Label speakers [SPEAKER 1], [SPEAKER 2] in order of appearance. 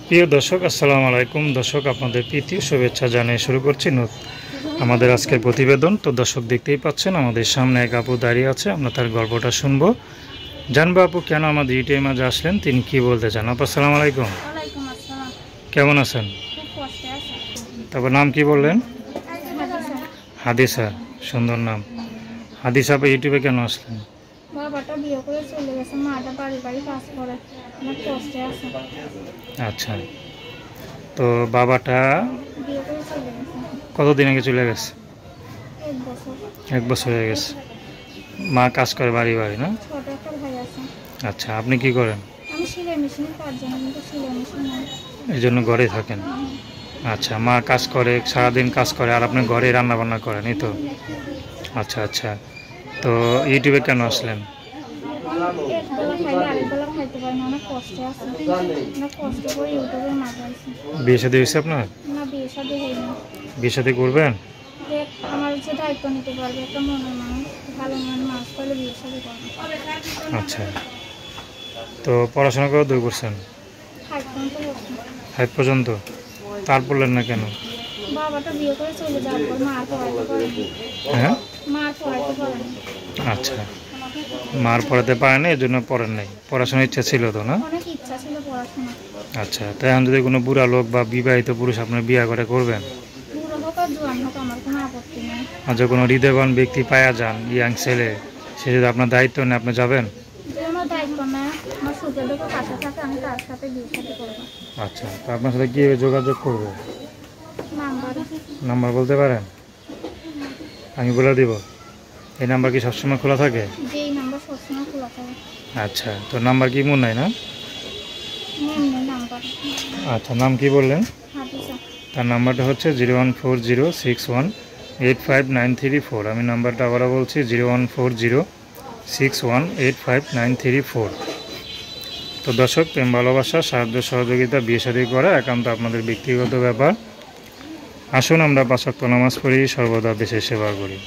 [SPEAKER 1] প্রিয় দর্শক, আসসালামু আলাইকুম। দর্শক, আপনাদের প্রীতি শুভেচ্ছা জানিয়ে শুরু করছি আমাদের আজকের প্রতিবেদন। তো দর্শক, দেখতেই পাচ্ছেন আমাদের সামনে এক আপু দাঁড়িয়ে আছে। আমরা তার গল্পটা শুনবো, জানবো আপু কেন আমাদের ইউটিউবের মাঝে আসলেন, তিনি কি বলতে চান। আপু আসসালামু আলাইকুম,
[SPEAKER 2] ওয়ালাইকুম আসসালাম।
[SPEAKER 1] কেমন আছেন?
[SPEAKER 2] খুব কষ্টে আছি।
[SPEAKER 1] তারপর নাম কি বললেন?
[SPEAKER 2] হাদিসা।
[SPEAKER 1] হাদিসা, সুন্দর নাম। হাদিসা আপু, ইউটিউবে কেন আসলেন?
[SPEAKER 2] বাবাটা বিয়ে করে চলে গেছে, মাটা বাড়ি বাড়ি কাজ করে, অনেক কষ্টে আছে।
[SPEAKER 1] আচ্ছা, তো বাবাটা
[SPEAKER 2] বিয়ে করে চলে গেছে
[SPEAKER 1] কতদিন আগে চলে গেছে?
[SPEAKER 2] 1 বছর।
[SPEAKER 1] 1 বছর হয়ে গেছে। মা কাজ করে বাড়ি বাড়ি, না?
[SPEAKER 2] ছোট একটা ভাই আছে।
[SPEAKER 1] আচ্ছা, আপনি কি করেন?
[SPEAKER 2] আমি সেলাই মেশিনে কাজ জানি, কিন্তু সেলাই মেশিন নেই।
[SPEAKER 1] এই জন্য ঘরে থাকেন। আচ্ছা, মা কাজ করে, সারাদিন কাজ করে, আর আপনি ঘরে রান্না বান্না করেন, এই তো? আচ্ছা আচ্ছা, তো ইউটিউবে কেন আসলেন?
[SPEAKER 2] একবেলা খাইলে আরেকবেলা খাইতে পারি না, অনেক কষ্টে আছে। অনেক কষ্ট করে ইউটিউবের মাঝে আছে।
[SPEAKER 1] বিয়ে শাদী হয়েছে আপনার?
[SPEAKER 2] না, বিয়ে শাদী হয়নি।
[SPEAKER 1] বিয়ে শাদী করবেন?
[SPEAKER 2] যে আমার যে দায়িত্ব নিতে পারবে, একটা মনের মানুষ, ভালো মনের মানুষ পাইলে বিয়ে শাদী করবে।
[SPEAKER 1] আচ্ছা, তো পড়াশোনা করে দূর করছেন?
[SPEAKER 2] 5 পর্যন্ত করছে।
[SPEAKER 1] 5 পর্যন্ত? তার পড়লেন না কেন?
[SPEAKER 2] বাবাটা বিয়ে করে চলে যাওয়ার পর মা আর পড়াইতে পারেনি।
[SPEAKER 1] হ্যাঁ,
[SPEAKER 2] মা আর পড়াইতে পারেনি।
[SPEAKER 1] আচ্ছা, মার পড়াতে পারেন, এই জন্য পড়েন নাই। পড়াশোনার ইচ্ছা ছিল তো, না?
[SPEAKER 2] অনেক ইচ্ছা ছিল পড়াশোনা।
[SPEAKER 1] আচ্ছা, তাই এখন যদি কোনো বুড়া লোক বা বিবাহিত পুরুষ আপনার বিয়ে করে করবেন?
[SPEAKER 2] বুড়ো হোক আর জোয়ান হোক, আমার কোনো আপত্তি নেই।
[SPEAKER 1] আর যে কোনো হৃদয়বান ব্যক্তি পায়া যান, ইয়াং ছেলে, সে যদি আপনার দায়িত্ব নেয়, আপনি যাবেন?
[SPEAKER 2] যে আমার দায়িত্ব নেয়, আমার সুখে দুঃখে পাশে থাকে, আমি তার সাথে বিয়ে শাদী করবো।
[SPEAKER 1] আচ্ছা, তো আপনার সাথে কীভাবে যোগাযোগ করবো?
[SPEAKER 2] নাম্বার
[SPEAKER 1] নাম্বার বলতে পারেন? আমি বলে দিব। এই নাম্বার কি সবসময় খোলা থাকে?
[SPEAKER 2] যেই নাম্বার সবসময় খোলা থাকে।
[SPEAKER 1] আচ্ছা, তো নাম্বার কি মনে হয় না?
[SPEAKER 2] এমনি নাম্বার।
[SPEAKER 1] আচ্ছা, নাম কি বললেন?
[SPEAKER 2] হাদিসা।
[SPEAKER 1] তার নাম্বারটা হচ্ছে 01406185934। আমি নাম্বারটা আবারও বলছি, 01406185934। তো দর্শক, প্রেম ভালোবাসা, সাহায্য সহযোগিতা, বিয়ে শাদী করা একান্ত আপনাদের ব্যক্তিগত ব্যাপার। আসুন আমরা 5 ওয়াক্ত নামাজ পড়ি, সর্বদা দেশের সেবা করি।